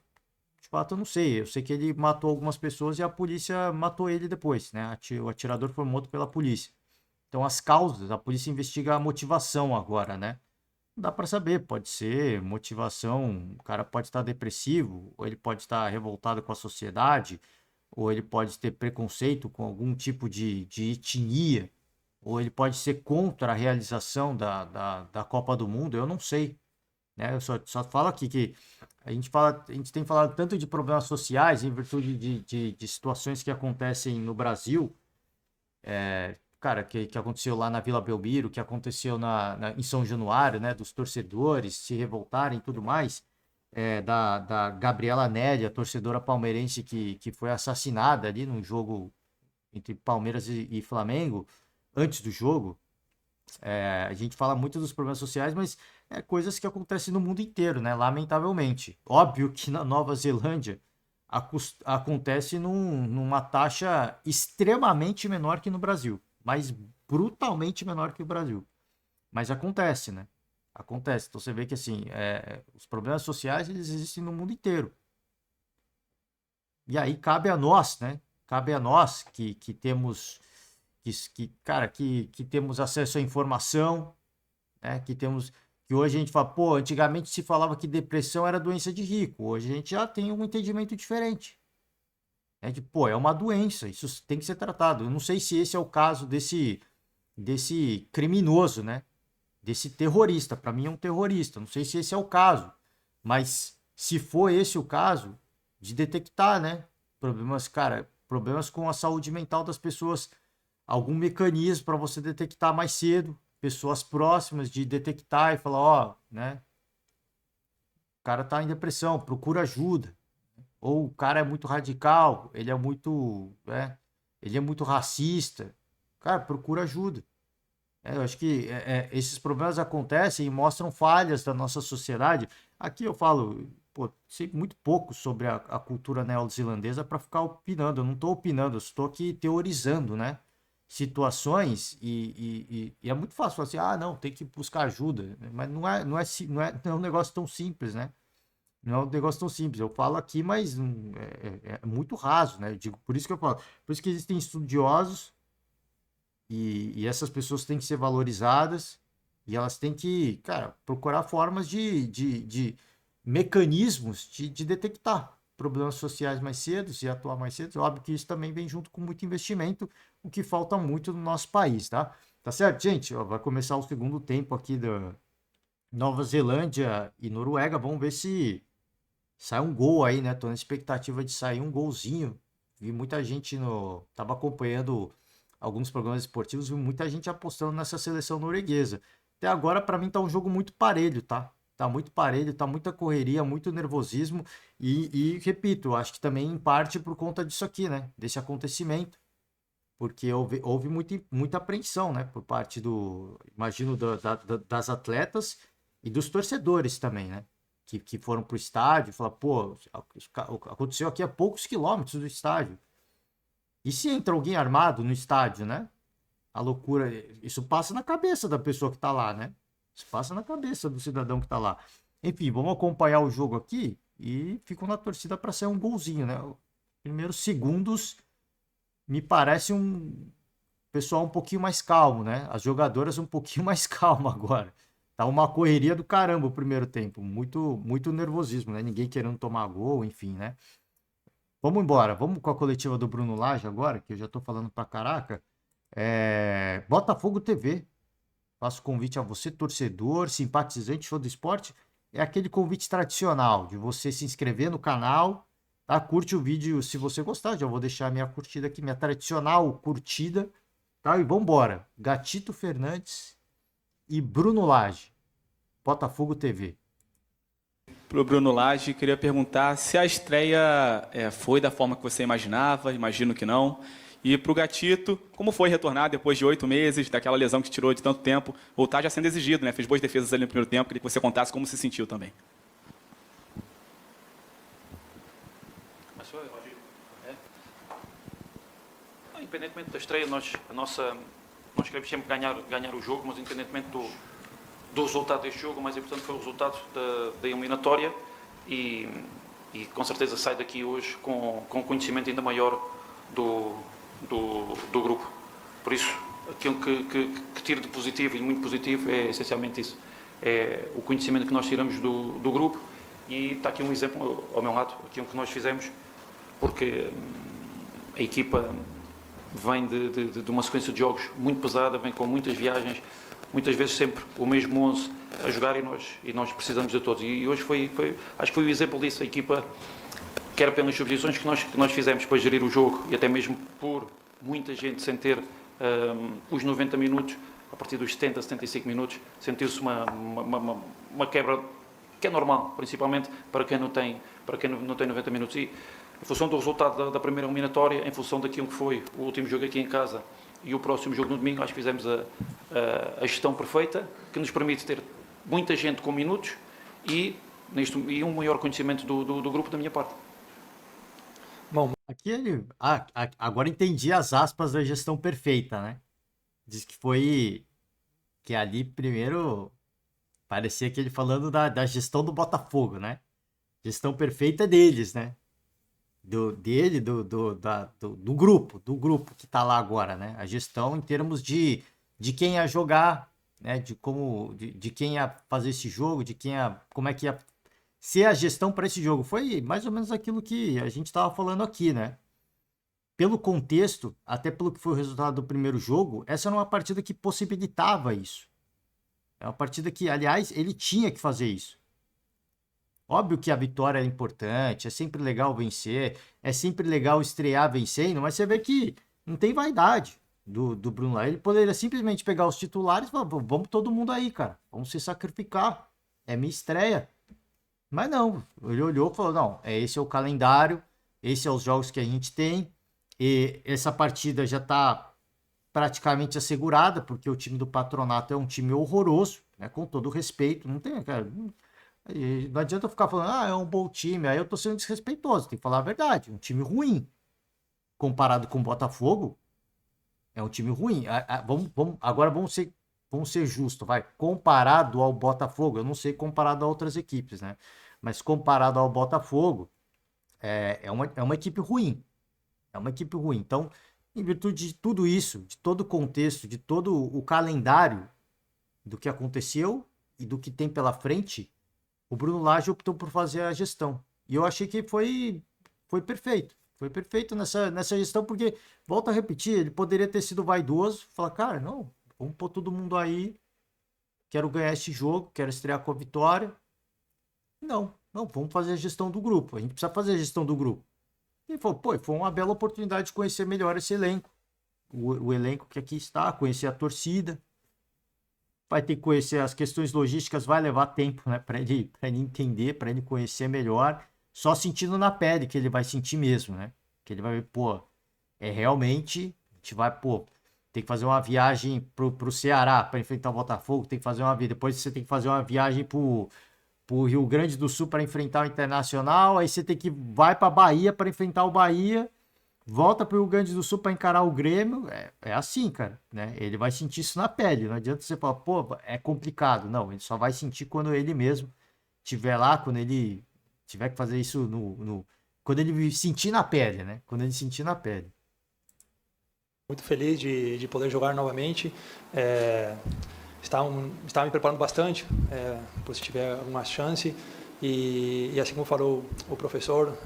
de fato, eu não sei. Eu sei que ele matou algumas pessoas e a polícia matou ele depois, né? O atirador foi morto pela polícia. Então as causas, a polícia investiga a motivação agora, né? Não dá para saber, pode ser motivação, o cara pode estar depressivo, ou ele pode estar revoltado com a sociedade, ou ele pode ter preconceito com algum tipo de etnia, ou ele pode ser contra a realização da Copa do Mundo, eu não sei, né? Eu só falo aqui que a gente tem falado tanto de problemas sociais em virtude de situações que acontecem no Brasil, cara, que aconteceu lá na Vila Belmiro, que aconteceu em São Januário, né, dos torcedores se revoltarem e tudo mais, da Gabriela Nelly, a torcedora palmeirense que foi assassinada ali num jogo entre Palmeiras e Flamengo, antes do jogo. A gente fala muito dos problemas sociais, mas é coisas que acontecem no mundo inteiro, né, lamentavelmente. Óbvio que na Nova Zelândia acontece numa taxa extremamente menor que no Brasil, mas brutalmente menor que o Brasil. Mas acontece, né? Acontece. Então você vê que assim, os problemas sociais eles existem no mundo inteiro. E aí cabe a nós, né? Cabe a nós que temos cara, que temos acesso à informação, né? Que hoje a gente fala, pô, antigamente se falava que depressão era doença de rico. Hoje a gente já tem um entendimento diferente. É que, pô, é uma doença, isso tem que ser tratado. Eu não sei se esse é o caso desse criminoso, né? Desse terrorista. Para mim é um terrorista. Não sei se esse é o caso. Mas se for esse o caso, de detectar, né? Problemas, cara, problemas com a saúde mental das pessoas. Algum mecanismo para você detectar mais cedo. Pessoas próximas de detectar e falar, ó, né? O cara tá em depressão, procura ajuda. Ou o cara é muito radical, ele é muito racista. Cara, procura ajuda. Eu acho que esses problemas acontecem e mostram falhas da nossa sociedade. Aqui eu falo, pô, sei muito pouco sobre a cultura neozelandesa para ficar opinando. Eu não estou opinando, eu estou aqui teorizando, né? Situações e é muito fácil falar assim, ah, não, tem que buscar ajuda. Mas não é um negócio tão simples, né? Não é um negócio tão simples. Eu falo aqui, mas é muito raso, né? Eu digo, por isso que eu falo. Por isso que existem estudiosos e essas pessoas têm que ser valorizadas e elas têm que, cara, procurar formas de mecanismos de detectar problemas sociais mais cedo e atuar mais cedo. Óbvio que isso também vem junto com muito investimento, o que falta muito no nosso país, tá? Tá certo, gente? Ó, vai começar o segundo tempo aqui da Nova Zelândia e Noruega. Vamos ver se sai um gol aí, né? Tô na expectativa de sair um golzinho Vi muita gente no. Tava acompanhando alguns programas esportivos, vi muita gente apostando nessa seleção norueguesa. Até agora, para mim, tá um jogo muito parelho, tá? Tá muito parelho, tá muita correria, muito nervosismo. E repito, acho que também em parte por conta disso aqui, né? Desse acontecimento. Porque houve muita apreensão, né? Por parte do. Imagino das atletas e dos torcedores também, né? Que foram pro estádio e falaram, pô, aconteceu aqui a poucos quilômetros do estádio. E se entra alguém armado no estádio, né? A loucura, isso passa na cabeça da pessoa que tá lá, né? Isso passa na cabeça do cidadão que tá lá. Enfim, vamos acompanhar o jogo aqui e fico na torcida para ser um golzinho, né? Os primeiros segundos me parece um pessoal um pouquinho mais calmo, né? As jogadoras um pouquinho mais calmo agora. Tá uma correria do caramba o primeiro tempo, muito nervosismo, né? Ninguém querendo tomar gol, enfim, né? Vamos embora, vamos com a coletiva do Bruno Lage agora, que eu já tô falando pra caraca. Botafogo TV. Faço convite a você, torcedor, simpatizante, fã do esporte. É aquele convite tradicional de você se inscrever no canal, tá? Curte o vídeo se você gostar. Já vou deixar minha curtida aqui, minha tradicional curtida, tá? E vambora. Gatito Fernandes e Bruno Lage. Botafogo TV. Para o Bruno Lage, queria perguntar se a estreia foi da forma que você imaginava, imagino que não. E para o Gatito, como foi retornar depois de 8 meses, daquela lesão que tirou de tanto tempo, voltar já sendo exigido, né? Fez boas defesas ali no primeiro tempo, queria que você contasse como se sentiu também. Independentemente da estreia, nós queremos sempre ganhar o jogo, mas independentemente do resultado deste jogo, o mais importante foi o resultado da eliminatória e com certeza sai daqui hoje com um conhecimento ainda maior do grupo. Por isso, aquilo que tiro de positivo e de muito positivo é essencialmente isso. É o conhecimento que nós tiramos do grupo e está aqui um exemplo ao meu lado, aquilo que nós fizemos, porque a equipa vem de uma sequência de jogos muito pesada, vem com muitas viagens, muitas vezes sempre o mesmo 11 a jogar e nós precisamos de todos. E hoje acho que foi o exemplo disso. A equipa, quer pelas substituições que nós fizemos para gerir o jogo e até mesmo por muita gente sem ter os 90 minutos, a partir dos 70, 75 minutos, sentiu-se uma quebra que é normal, principalmente para quem não tem 90 minutos. E em função do resultado da primeira eliminatória, em função daquilo que foi o último jogo aqui em casa e o próximo jogo no domingo, acho que fizemos a gestão perfeita, que nos permite ter muita gente com minutos e um maior conhecimento do grupo da minha parte. Bom, aqui ele. Agora entendi as aspas da gestão perfeita, né? Diz que foi. Que ali primeiro parecia que ele falando da gestão do Botafogo, né? Gestão perfeita deles, né? Do grupo que tá lá agora, né? A gestão em termos de quem ia jogar, né? De quem ia fazer esse jogo, como é que ia ser a gestão para esse jogo. Foi mais ou menos aquilo que a gente estava falando aqui, né? Pelo contexto, até pelo que foi o resultado do primeiro jogo, essa era uma partida que possibilitava isso. É uma partida que, aliás, ele tinha que fazer isso. Óbvio que a vitória é importante, é sempre legal vencer, é sempre legal estrear vencendo, mas você vê que não tem vaidade do Bruno lá. Ele poderia simplesmente pegar os titulares e falar, vamos todo mundo aí, cara, vamos se sacrificar, é minha estreia. Mas não, ele olhou e falou, não, esse é o calendário, esses são os jogos que a gente tem, e essa partida já está praticamente assegurada, porque o time do Patronato é um time horroroso, né, com todo o respeito, não tem, cara, não adianta eu ficar falando, é um bom time, aí eu tô sendo desrespeitoso, tem que falar a verdade, um time ruim, comparado com o Botafogo, é um time ruim. Agora vamos ser justos, vai. Comparado ao Botafogo, eu não sei comparado a outras equipes, né? Mas comparado ao Botafogo, é uma equipe ruim. É uma equipe ruim. Então, em virtude de tudo isso, de todo o contexto, de todo o calendário do que aconteceu e do que tem pela frente, o Bruno Lage optou por fazer a gestão. E eu achei que foi perfeito. Foi perfeito nessa gestão, porque, volto a repetir, ele poderia ter sido vaidoso, falar, cara, não, vamos pôr todo mundo aí, quero ganhar esse jogo, quero estrear com a vitória. Não, vamos fazer a gestão do grupo. A gente precisa fazer a gestão do grupo. E falou, pô, foi uma bela oportunidade de conhecer melhor esse elenco. O elenco que aqui está, conhecer a torcida. Vai ter que conhecer as questões logísticas, vai levar tempo, né? Para ele entender, para ele conhecer melhor. Só sentindo na pele que ele vai sentir mesmo, né? Que ele vai ver, pô, realmente, a gente vai, pô, tem que fazer uma viagem pro Ceará para enfrentar o Botafogo, tem que fazer uma viagem, depois você tem que fazer uma viagem pro Rio Grande do Sul para enfrentar o Internacional, aí você tem que vai para Bahia para enfrentar o Bahia, volta para o Rio Grande do Sul para encarar o Grêmio, é assim, cara, né? Ele vai sentir isso na pele, não adianta você falar, pô, é complicado, não, ele só vai sentir quando ele mesmo estiver lá, quando ele tiver que fazer isso quando ele sentir na pele, né? Quando ele sentir na pele. Muito feliz de poder jogar novamente. Estava me preparando bastante, por se tiver alguma chance. E assim como falou o professor,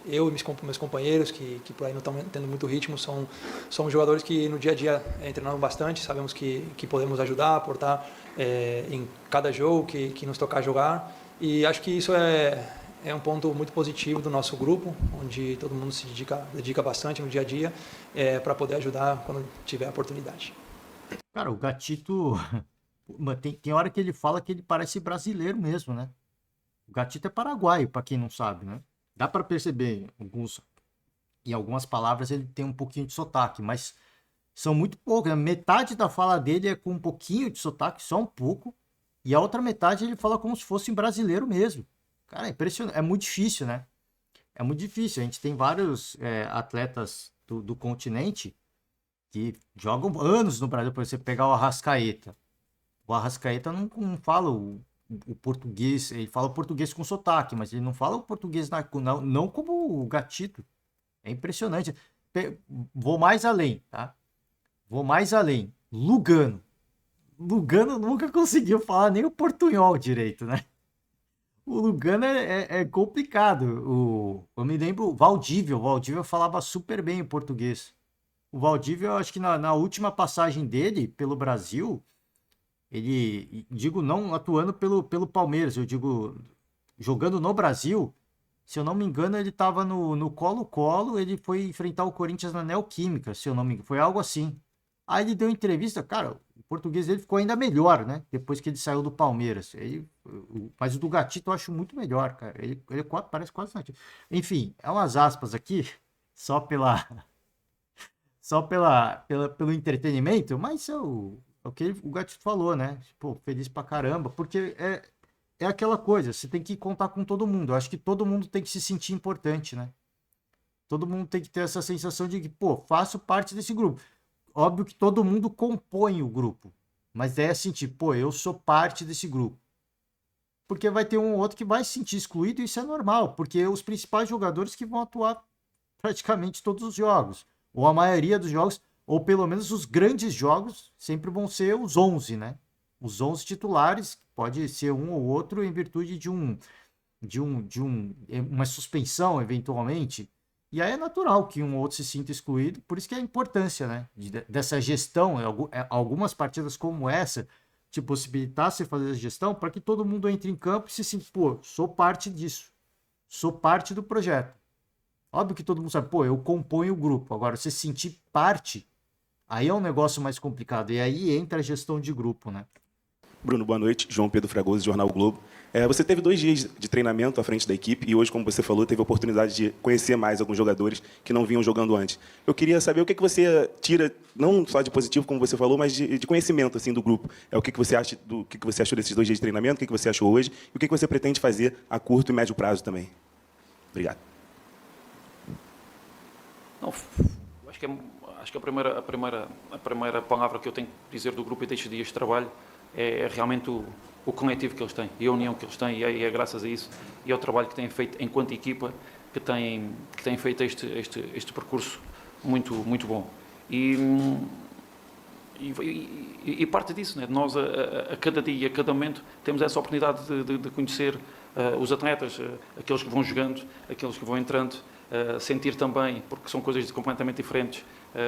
eu e meus companheiros, que por aí não estão tendo muito ritmo, somos jogadores que no dia a dia treinamos bastante, sabemos que podemos ajudar, aportar em cada jogo que nos tocar jogar. E acho que isso é um ponto muito positivo do nosso grupo, onde todo mundo se dedica bastante no dia a dia para poder ajudar quando tiver a oportunidade. Cara, o Gatito, tem hora que ele fala que ele parece brasileiro mesmo, né? O Gatito é paraguaio, para quem não sabe, né? Dá para perceber em algumas palavras ele tem um pouquinho de sotaque, mas são muito poucos, né? Metade da fala dele é com um pouquinho de sotaque, só um pouco, e a outra metade ele fala como se fosse um brasileiro mesmo. Cara, é impressionante, é muito difícil, né? É muito difícil. A gente tem vários atletas do continente que jogam anos no Brasil. Por você pegar o Arrascaeta. O Arrascaeta não fala o português, ele fala o português com sotaque, mas ele não fala o português não como o Gatito. É impressionante. Vou mais além, tá? Vou mais além. Lugano nunca conseguiu falar nem o portunhol direito, né? O Lugano é complicado. Eu me lembro o Valdívia falava super bem o português. O Valdívia, eu acho que na última passagem dele pelo Brasil, ele, digo, não atuando pelo Palmeiras, eu digo, jogando no Brasil, se eu não me engano, ele estava no Colo-Colo, ele foi enfrentar o Corinthians na Neoquímica, se eu não me engano, foi algo assim. Aí ele deu entrevista, cara, o português dele ficou ainda melhor, né? Depois que ele saiu do Palmeiras. Mas o do Gatito eu acho muito melhor, cara. Ele parece quase nativo. Enfim, é umas aspas aqui, só pelo entretenimento, mas é o que o Gatito falou, né? Pô, feliz pra caramba, porque é aquela coisa, você tem que contar com todo mundo. Eu acho que todo mundo tem que se sentir importante, né? Todo mundo tem que ter essa sensação de que, pô, faço parte desse grupo. Óbvio que todo mundo compõe o grupo, mas é assim, tipo, pô, eu sou parte desse grupo. Porque vai ter um ou outro que vai se sentir excluído, e isso é normal, porque os principais jogadores que vão atuar praticamente todos os jogos, ou a maioria dos jogos, ou pelo menos os grandes jogos, sempre vão ser os 11, né? Os 11 titulares, pode ser um ou outro em virtude de uma suspensão, eventualmente. E aí é natural que um ou outro se sinta excluído, por isso que é a importância, né, dessa gestão, algumas partidas como essa, te possibilitar você fazer a gestão para que todo mundo entre em campo e se sinta, pô, sou parte disso, sou parte do projeto. Óbvio que todo mundo sabe, pô, eu componho o grupo, agora você se sentir parte, aí é um negócio mais complicado, e aí entra a gestão de grupo, né. Bruno, boa noite. João Pedro Fragoso, Jornal o Globo. Você teve 2 dias de treinamento à frente da equipe e hoje, como você falou, teve a oportunidade de conhecer mais alguns jogadores que não vinham jogando antes. Eu queria saber o que você tira, não só de positivo, como você falou, mas de conhecimento assim, do grupo. O que você acha o que você achou desses 2 dias de treinamento, o que você achou hoje e o que você pretende fazer a curto e médio prazo também. Obrigado. Não, acho que a primeira palavra que eu tenho que dizer do grupo e destes dias de trabalho é realmente o coletivo que eles têm e a união que eles têm, e é graças a isso e ao trabalho que têm feito enquanto equipa que têm feito este percurso muito bom. E parte disso, né? Nós a cada dia, a cada momento, temos essa oportunidade de conhecer os atletas, aqueles que vão jogando, aqueles que vão entrando, sentir também, porque são coisas completamente diferentes,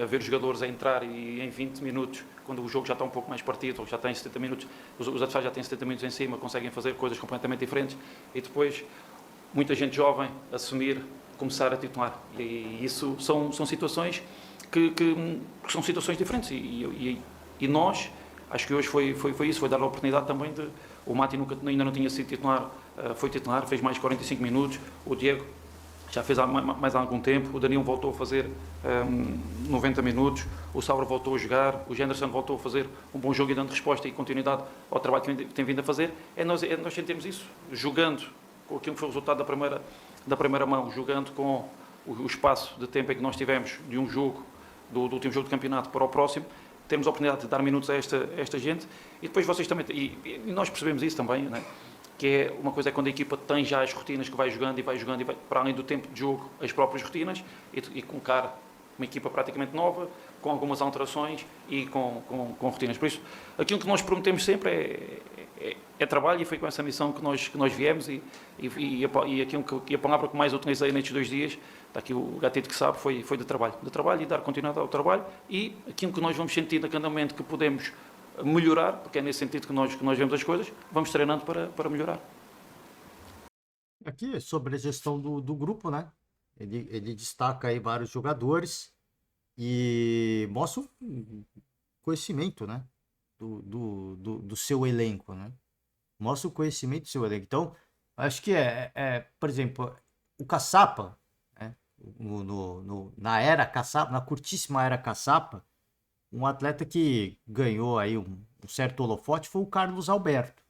ver os jogadores a entrar e em 20 minutos, quando o jogo já está um pouco mais partido, ou já tem 70 minutos, os adversários já têm 70 minutos em cima, conseguem fazer coisas completamente diferentes, e depois muita gente jovem assumir começar a titular. E isso são situações que são situações diferentes. E nós, acho que hoje foi isso, foi dar a oportunidade também de... O Mati ainda não tinha sido titular, foi titular, fez mais 45 minutos. O Diego já fez há mais algum tempo. O Danilo voltou a fazer 90 minutos. O Saura voltou a jogar. O Genderson voltou a fazer um bom jogo e dando resposta e continuidade ao trabalho que tem vindo a fazer. Nós sentimos isso, jogando com aquilo que foi o resultado da primeira mão, jogando com o espaço de tempo em que nós tivemos de um jogo, do último jogo de campeonato para o próximo. Temos a oportunidade de dar minutos a esta gente e depois vocês também... E nós percebemos isso também, né? Que é uma coisa é quando a equipa tem já as rotinas que vai jogando, para além do tempo de jogo, as próprias rotinas, e colocar uma equipa praticamente nova, com algumas alterações e com rotinas. Por isso, aquilo que nós prometemos sempre é trabalho, e foi com essa missão que nós viemos, e a palavra que mais utilizei nestes 2 dias, está aqui o Gatito que sabe, foi de trabalho. De trabalho e dar continuidade ao trabalho, e aquilo que nós vamos sentir a cada momento que podemos melhorar, porque é nesse sentido que nós vemos as coisas, vamos treinando para melhorar. Aqui sobre a gestão do grupo, né? Ele destaca aí vários jogadores e mostra o conhecimento, né? Do seu elenco, né? Mostra o conhecimento do seu elenco. Então, acho que por exemplo, o Caçapa, né? Na era Caçapa, na curtíssima era Caçapa, um atleta que ganhou aí um certo holofote foi o Carlos Alberto.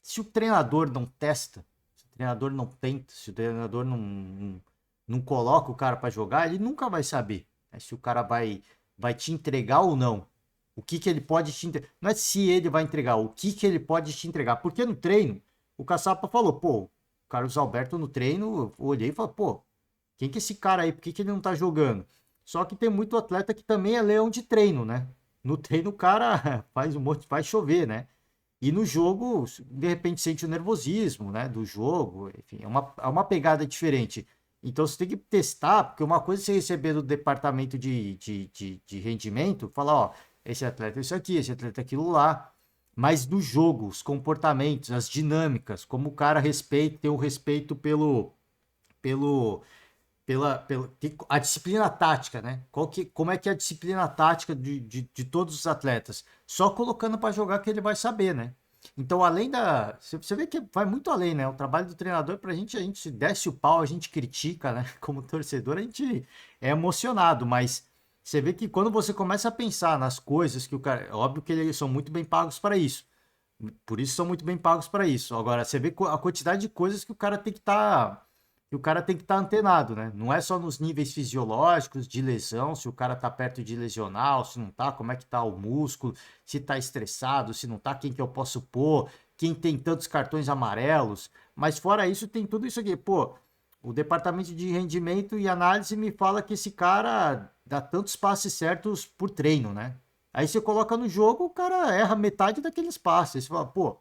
Se o treinador não testa, se o treinador não tenta, se o treinador não coloca o cara para jogar, ele nunca vai saber, né, se o cara vai te entregar ou não. O que ele pode te entregar. Não é se ele vai entregar, o que ele pode te entregar. Porque no treino, o Caçapa falou, pô, o Carlos Alberto no treino, eu olhei e falei, pô, quem que é esse cara aí? Por que ele não tá jogando? Só que tem muito atleta que também é leão de treino, né? No treino o cara faz chover, né? E no jogo, de repente, sente o nervosismo, né? Do jogo, enfim, é uma pegada diferente. Então você tem que testar, porque uma coisa é você receber do departamento de rendimento, falar, ó, esse atleta é isso aqui, esse atleta é aquilo lá. Mas no jogo, os comportamentos, as dinâmicas, como o cara tem o respeito pela a disciplina tática, né? Como é que é a disciplina tática de todos os atletas? Só colocando para jogar que ele vai saber, né? Então, além você vê que vai muito além, né? O trabalho do treinador, pra gente, a gente desce o pau, a gente critica, né? Como torcedor, a gente é emocionado, mas você vê que quando você começa a pensar nas coisas que o cara... É óbvio que eles são muito bem pagos para isso. Por isso são muito bem pagos para isso. Agora, você vê a quantidade de coisas que o cara tem que estar... antenado, né? Não é só nos níveis fisiológicos de lesão, se o cara tá perto de lesionar, ou se não tá, como é que tá o músculo, se tá estressado, se não tá, quem que eu posso pôr, quem tem tantos cartões amarelos. Mas fora isso, tem tudo isso aqui. Pô, o departamento de rendimento e análise me fala que esse cara dá tantos passes certos por treino, né? Aí você coloca no jogo, o cara erra metade daqueles passes. Você fala, pô,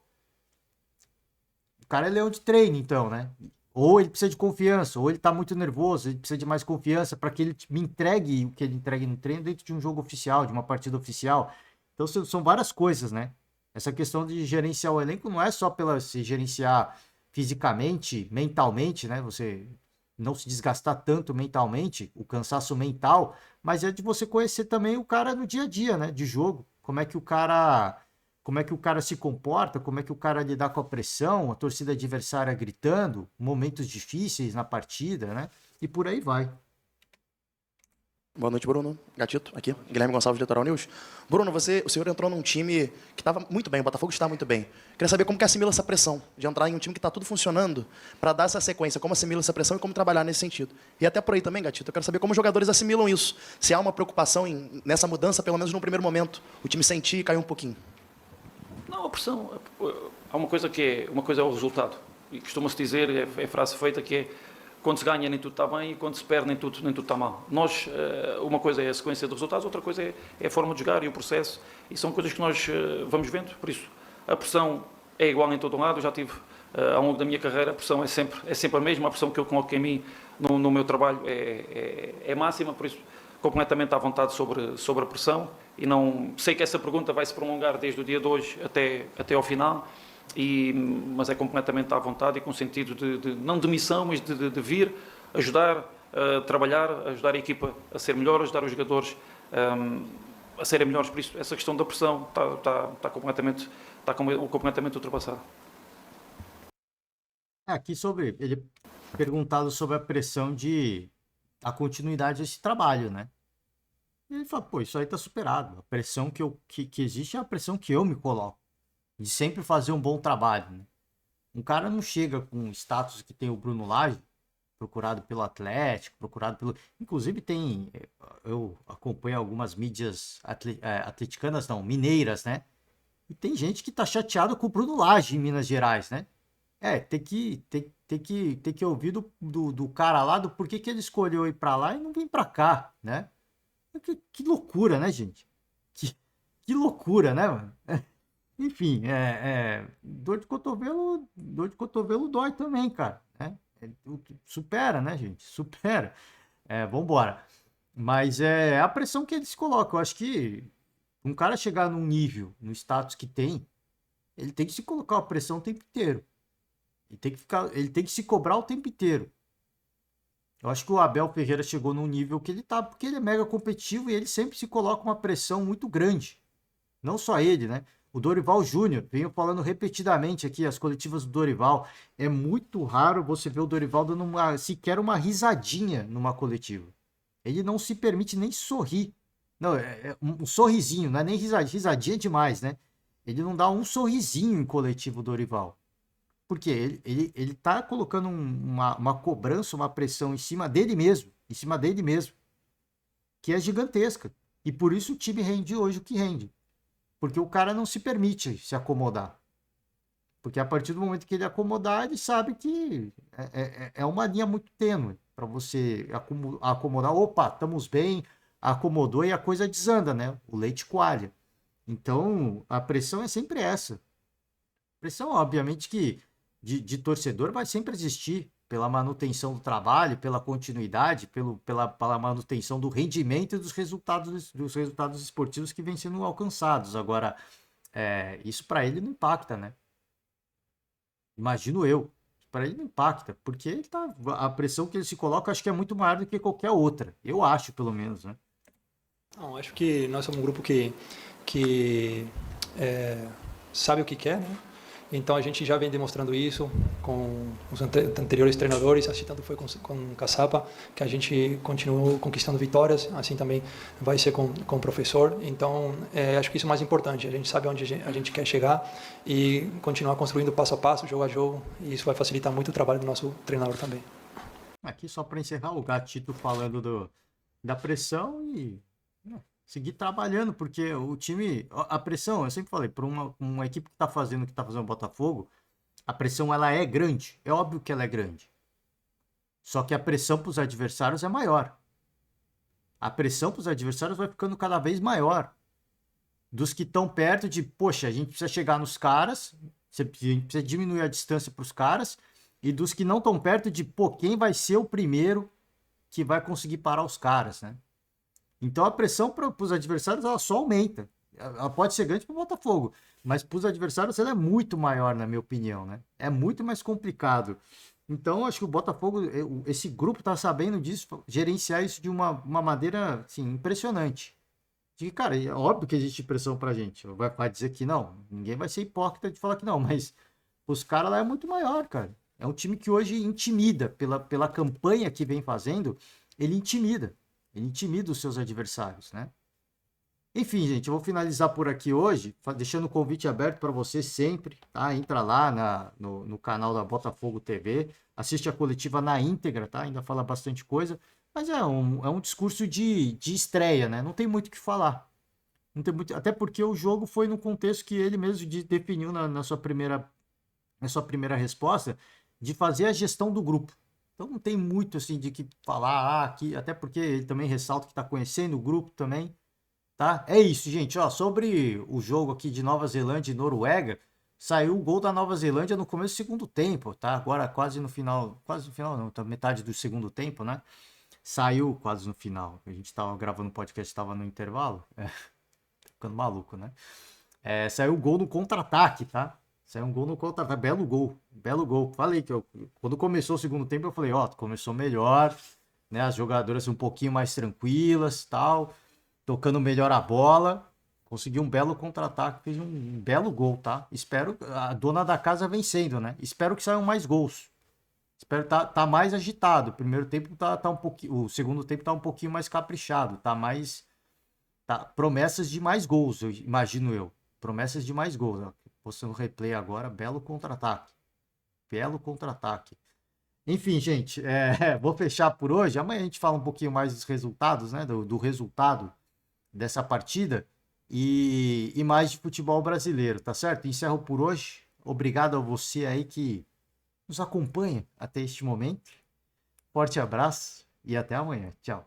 o cara é leão de treino, então, né? Ou ele precisa de confiança, ou ele tá muito nervoso, ele precisa de mais confiança para que ele me entregue o que ele entregue no treino dentro de um jogo oficial, de uma partida oficial. Então são várias coisas, né? Essa questão de gerenciar o elenco não é só pela se gerenciar fisicamente, mentalmente, né? Você não se desgastar tanto mentalmente, o cansaço mental, mas é de você conhecer também o cara no dia a dia, né? De jogo, como é que o cara se comporta, como é que o cara lida com a pressão, a torcida adversária gritando, momentos difíceis na partida, né? E por aí vai. Boa noite, Bruno. Gatito, aqui. Guilherme Gonçalves, do Litoral News. Bruno, o senhor entrou num time que estava muito bem, o Botafogo está muito bem. Queria saber como que assimila essa pressão de entrar em um time que está tudo funcionando para dar essa sequência, como assimila essa pressão e como trabalhar nesse sentido. E até por aí também, Gatito, eu quero saber como os jogadores assimilam isso. Se há uma preocupação nessa mudança, pelo menos no primeiro momento, o time sentir e cair um pouquinho. Não, a pressão, há uma coisa é o resultado. E costuma-se dizer, é frase feita, que é quando se ganha nem tudo está bem e quando se perde nem tudo está mal. Nós, uma coisa é a sequência de resultados, outra coisa é a forma de jogar e o processo. E são coisas que nós vamos vendo. Por isso, a pressão é igual em todo um lado. Eu já tive, ao longo da minha carreira, a pressão é sempre a mesma. A pressão que eu coloco em mim no meu trabalho é máxima. Por isso, completamente à vontade sobre a pressão. E não sei que essa pergunta vai se prolongar desde o dia de hoje até ao final. mas é completamente à vontade e com sentido não de missão, mas de vir ajudar a trabalhar, ajudar a equipa a ser melhor, ajudar os jogadores a serem melhores. Por isso, essa questão da pressão está completamente ultrapassada. Aqui sobre ele perguntado sobre a pressão a continuidade desse trabalho, né? E ele fala, pô, isso aí tá superado. A pressão que existe é a pressão que eu me coloco. De sempre fazer um bom trabalho, né? Um cara não chega com o status que tem o Bruno Lage, procurado pelo Atlético, procurado pelo... Inclusive eu acompanho algumas mídias atleticanas, não, mineiras, né? E tem gente que tá chateado com o Bruno Lage em Minas Gerais, né? Tem que ouvir do cara lá do porquê que ele escolheu ir pra lá e não vir pra cá, né? Que loucura, né, gente? Que loucura, né, mano? Enfim, dor de cotovelo dói também, cara, né? Supera, né, gente? Supera. Vambora. Mas a pressão que eles colocam. Eu acho que um cara chegar num nível, no status que tem, ele tem que se colocar a pressão o tempo inteiro. Ele tem que se cobrar o tempo inteiro. Eu acho que o Abel Ferreira chegou num nível que ele tá, porque ele é mega competitivo e ele sempre se coloca uma pressão muito grande. Não só ele, né? O Dorival Júnior, venho falando repetidamente aqui, as coletivas do Dorival. É muito raro você ver o Dorival dando sequer uma risadinha numa coletiva. Ele não se permite nem sorrir. Não, um sorrisinho, não é nem risadinha. Risadinha é demais, né? Ele não dá um sorrisinho em coletivo, Dorival. Porque ele tá colocando uma cobrança, uma pressão em cima dele mesmo, que é gigantesca. E por isso o time rende hoje o que rende. Porque o cara não se permite se acomodar. Porque a partir do momento que ele acomodar, ele sabe que é uma linha muito tênue para você acomodar. Opa, estamos bem, acomodou e a coisa desanda, né? O leite coalha. Então, a pressão é sempre essa. Pressão, obviamente, que de torcedor vai sempre existir pela manutenção do trabalho, pela continuidade, pela manutenção do rendimento e dos resultados esportivos que vêm sendo alcançados. Agora, isso para ele não impacta, né? Imagino eu. Para ele não impacta, porque a pressão que ele se coloca acho que é muito maior do que qualquer outra. Eu acho, pelo menos, né? Não, acho que nós somos um grupo que sabe o que quer, né? Então a gente já vem demonstrando isso com os anteriores treinadores, assim tanto foi com o Caçapa, que a gente continuou conquistando vitórias, assim também vai ser com o professor. Então acho que isso é o mais importante, a gente sabe onde a gente quer chegar e continuar construindo passo a passo, jogo a jogo, e isso vai facilitar muito o trabalho do nosso treinador também. Aqui só para encerrar, o Gatito falando da pressão e seguir trabalhando, porque o time, a pressão, eu sempre falei, para uma equipe que está fazendo o que está fazendo o Botafogo, a pressão ela é grande, é óbvio que ela é grande. Só que a pressão para os adversários é maior. A pressão para os adversários vai ficando cada vez maior. Dos que estão perto de, poxa, a gente precisa chegar nos caras, a gente precisa diminuir a distância para os caras, e dos que não estão perto de, pô, quem vai ser o primeiro que vai conseguir parar os caras, né? Então a pressão para os adversários ela só aumenta. Ela pode ser grande para o Botafogo, mas para os adversários ela é muito maior, na minha opinião, né? É muito mais complicado. Então acho que o Botafogo, esse grupo está sabendo disso, gerenciar isso de uma maneira assim, impressionante. De, cara, é óbvio que existe pressão para a gente. Vai dizer que não, ninguém vai ser hipócrita de falar que não, mas os caras lá é muito maior, cara. É um time que hoje intimida, pela campanha que vem fazendo, ele intimida. Ele intimida os seus adversários, né? Enfim, gente, eu vou finalizar por aqui hoje, deixando o convite aberto para você sempre, tá? Entra lá no canal da Botafogo TV, assiste a coletiva na íntegra, tá? Ainda fala bastante coisa, mas é um discurso de estreia, né? Não tem muito o que falar. Não tem muito, até porque o jogo foi no contexto que ele mesmo definiu na sua primeira resposta, de fazer a gestão do grupo. Então não tem muito assim de que falar aqui, até porque ele também ressalta que está conhecendo o grupo também, tá? É isso, gente. Ó, sobre o jogo aqui de Nova Zelândia e Noruega, saiu o gol da Nova Zelândia no começo do segundo tempo, tá? Agora quase no final não, tá metade do segundo tempo, né? Saiu quase no final. A gente estava gravando o podcast, estava no intervalo. Tô ficando maluco, né? Saiu o gol no contra-ataque, tá? Saiu um gol no contra-ataque. Belo gol. Belo gol. Falei que quando começou o segundo tempo, eu falei, ó, começou melhor, né? As jogadoras um pouquinho mais tranquilas, tal, tocando melhor a bola. Conseguiu um belo contra-ataque, fez um belo gol, tá? Espero a dona da casa vencendo, né? Espero que saiam mais gols. Espero tá mais agitado. O primeiro tempo tá um pouquinho, o segundo tempo tá um pouquinho mais caprichado, tá mais promessas de mais gols, imagino eu. Promessas de mais gols. Ó. Postando replay agora, belo contra-ataque. Belo contra-ataque. Enfim, gente, vou fechar por hoje. Amanhã a gente fala um pouquinho mais dos resultados, né? Do resultado dessa partida e mais de futebol brasileiro, tá certo? Encerro por hoje. Obrigado a você aí que nos acompanha até este momento. Forte abraço e até amanhã. Tchau.